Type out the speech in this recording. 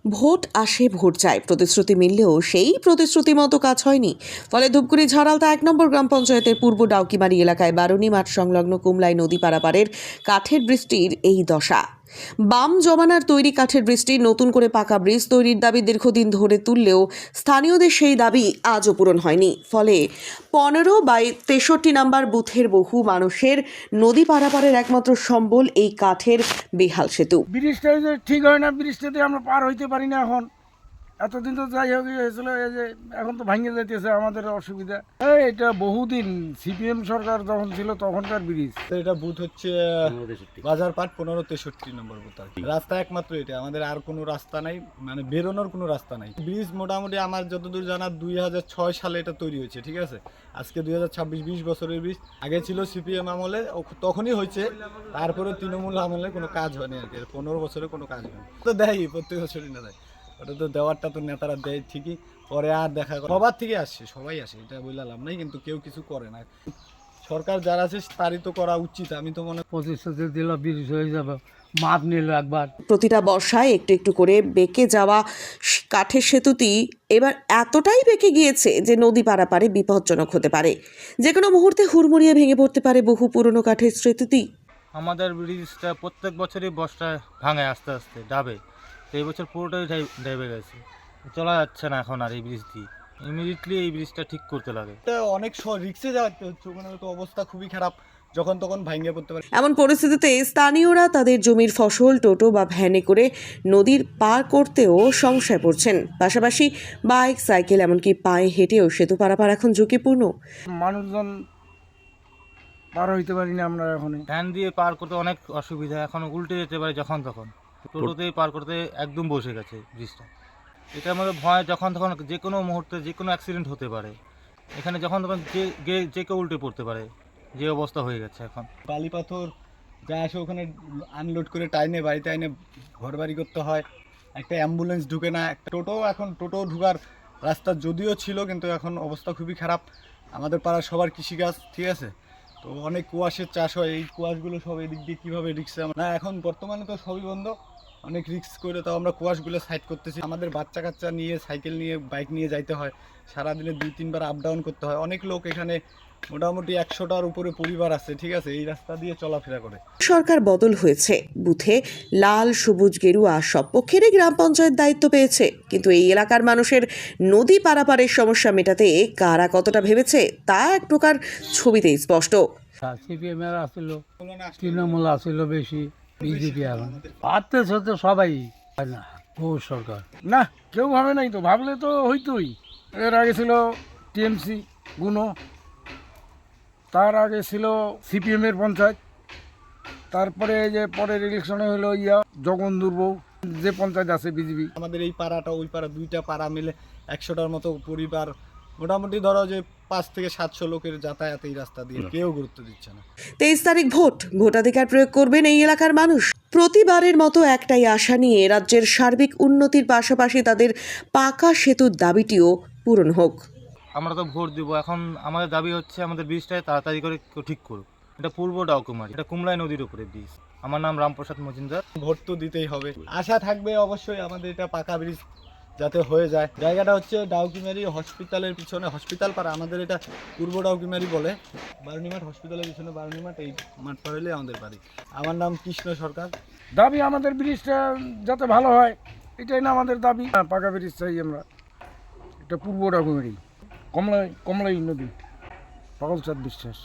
Vote আসে vote যায়, প্রতিশ্রুতি মিললেও সেই প্রতিশ্রুতি মতো কাজ হয়নি। ফলে ধূপগুড়ি ঝাড়ালতা ১ নম্বর গ্রাম পঞ্চায়েতের পূর্ব ডাউকিমারি এলাকায় বারুনি মাঠ সংলগ্ন কুমলাই নদী পারাপারের কাঠের বৃষ্টির এই দশা। বাম জমানার তৈরি কাঠের বৃষ্টি নতুন করে পাকা ব্রিজ তৈরির দাবি দীর্ঘদিন ধরে তুললেও স্থানীয়দের সেই দাবি আজও পূরণ হয়নি। ফলে ১৫/৬৩ নম্বর বুথের বহু মানুষের নদী পারাপারের একমাত্র সম্বল এই কাঠের বেহাল সেতু। ব্রিজটা যে ঠিক হয় না, ব্রিজটাতে আমরা পার হইতে পারি না। এখন এতদিন তো যাই হোক হয়েছিল, এই যে এখন তো ভাঙে যাইতেছে, আমাদের অসুবিধা। এটা বহুদিন সিপিএম সরকার যখন ছিল তখনকার ব্রিজ। এটা বুথ হচ্ছে বাজারপাট ১৫/৬৩ নম্বর বুথ। আর কি রাস্তা একমাত্র এটা, আমাদের আর কোনো রাস্তা নাই, মানে বেরোনোর কোনো রাস্তা নাই। ব্রিজ মোটামুটি আমার যতদূর জানা ২০০৬ সালে এটা তৈরি হয়েছে, ঠিক আছে। আজকে ২০২৬, ২০ বছরের ব্রিজ। আগে ছিল সিপিএম আমলে, তখনই হয়েছে। তারপরে তৃণমূল আমলে কোনো কাজ হয়নি আর কি, ১৫ বছরে কোনো কাজ হয়নি। তো দেয় প্রত্যেক বছরই না দেয়, ওটা তো দেওয়ারটা তো নেতারা দেয় ঠিকই, পরে আর দেখা সবার থেকে আসছে, সবাই আসে, এটা বললে লাভ নাই, কিন্তু কেউ কিছু করে না। সরকার যারা আছে তারই তো করা উচিত। আমি তো মনে প্রতিশ্রুতি দিল ব্রিজ হয়ে যাবে, মাপ নিল একবার। প্রতিটা বর্ষায় একটু একটু করে বেঁকে যাওয়া কাঠের সেতুটি এবার এতটাই বেঁকে গিয়েছে যে নদী পারাপারে বিপজ্জনক হতে পারে। যে কোনো মুহূর্তে হুড়মুড়িয়ে ভেঙে পড়তে পারে বহু পুরনো কাঠের সেতুটি। আমাদের ব্রিজটা প্রত্যেক বছরই বর্ষায় ভাঙে, আস্তে আস্তে ডাবে। তো এই বছর পুরোটাই ডেবে গেছে, চলা যাচ্ছে না এখন আর এই ব্রিজ দিয়ে। ইমিডিয়েটলি এই ব্রিজটা ঠিক করতে লাগে। এটা অনেক রিক্সে যাওয়াতে হচ্ছে, ওখানে তো অবস্থা খুবই খারাপ, যখন তখন ভাঙে পড়তে পারে। এমন পরিস্থিতিতে স্থানীয়রা তাদের জমির ফসল টোটো বা ভ্যানে করে নদীর পার করতেও সমস্যায় পড়ছেন। পাশাপাশি বাইক, সাইকেল, এমনকি পায়ে হেঁটেও সেতু পারাপার এখন ঝুঁকিপূর্ণ। মানুষজন পার হইতে পারি না আমরা এখন। ভ্যান দিয়ে পার করতে অনেক অসুবিধা, এখন উল্টে যেতে পারে যখন তখন। টোটোতেই পার করতে একদম বসে গেছে ব্রিজটা। এটার মধ্যে ভয়, যখন তখন যে কোনো মুহূর্তে যে কোনো অ্যাক্সিডেন্ট হতে পারে। এখানে যখন তখন যে কেউ উল্টে পড়তে পারে, যে অবস্থা হয়ে গেছে এখন। বালি পাথর যা আসে ওখানে আনলোড করে টাইনে বাড়িতে আইনে ঘর বাড়ি করতে হয়। একটা অ্যাম্বুলেন্স ঢুকে না, একটা টোটো ঢুকার রাস্তা যদিও ছিল, কিন্তু এখন অবস্থা খুবই খারাপ। আমাদের পাড়ার সবার কৃষিকাজ, ঠিক আছে, তো অনেক কুয়াশের চাষ হয়। এই কুয়াশগুলো সব এদিক দিয়ে কীভাবে রিক্সে না, এখন বর্তমানে তো সবই বন্ধ, অনেক রিক্স করে তাও আমরা কুয়াশগুলো সাইড করতেছি। আমাদের বাচ্চা কাচ্চা নিয়ে, সাইকেল নিয়ে, বাইক নিয়ে যাইতে হয়, সারাদিনে 2-3 বার আপ ডাউন করতে হয়। অনেক লোক এখানে মোটামুটি ১০০টার উপরে পরিবার আছে, ঠিক আছে, এই রাস্তা দিয়ে চলাফেরা করে। সরকার বদল হয়েছে, বুথে লাল, সবুজ, গেরুয়া সব পক্ষেরই গ্রাম পঞ্চায়েত দায়িত্ব পেয়েছে, কিন্তু এই এলাকার মানুষের নদী পারাপারের সমস্যা মেটাতে কারা কতটা ভেবেছে তা এক প্রকার ছবিতেই স্পষ্ট। সিপিএম এর আসছিল, তৃণমূল আসছিল বেশি, বিজেপি এখন পারতেছে তো সবাই না। ও সরকার না, কেউ ভাবে নাই, তো ভাবলে তো হইতোই। এর আগে ছিল টিএমসি গুনো, তার আগে ছিল সিপিএম এর পঞ্চায়েত, তারপরে এই যে পরের ইলেকশনে হলো জগন দুর্বউ, যে পঞ্চায়েত আছে বিজেপি। আমাদের এই পাড়াটা ওই পাড়া, 2টা পাড়া মিলে ১০০টার মতো পরিবার, মোটামুটি ধরো যে 500 থেকে 700 লোকের যাতায়াত এই রাস্তা দিয়ে, কেউ গুরুত্ব দিচ্ছে না। 23 তারিখ ভোটাধিকার প্রয়োগ করবেন এই এলাকার মানুষ। প্রতিবারের মতো একটাই আশা নিয়ে রাজ্যের সার্বিক উন্নতির পাশাপাশি তাদের পাকা সেতুর দাবিটিও পূরণ হোক। আমরা তো ভোট দিব, এখন আমাদের দাবি হচ্ছে আমাদের ব্রিজটাই তাড়াতাড়ি করে কেউ ঠিক করুক। এটা পূর্ব ডাউকুমারি, এটা কুমলাই নদীর উপরে ব্রিজ। আমার নাম রামপ্রসাদ মজুমদার। ভোট তো দিতেই হবে, আশা থাকবে অবশ্যই আমাদের এটা পাকা ব্রিজ যাতে হয়ে যায়। জায়গাটা হচ্ছে ডাউকিমারি হসপিটালের পিছনে, হসপিটাল পাড়া, আমাদের এটা পূর্ব ডাউকিমারি বলে। বারুনি মাঠ হসপিটালের পিছনে বারুনি মাঠ, এই মাঠ পার হলে আমাদের বাড়ি। আমার নাম কৃষ্ণ সরকার। দাবি আমাদের ব্রিজটা যাতে ভালো হয়, এটাই না আমাদের দাবি। পাকা ব্রিজ চাই আমরা। এটা পূর্ব ডাকুমারি, কমলাই নদী, পাগলচাঁদ বিশ্বাস।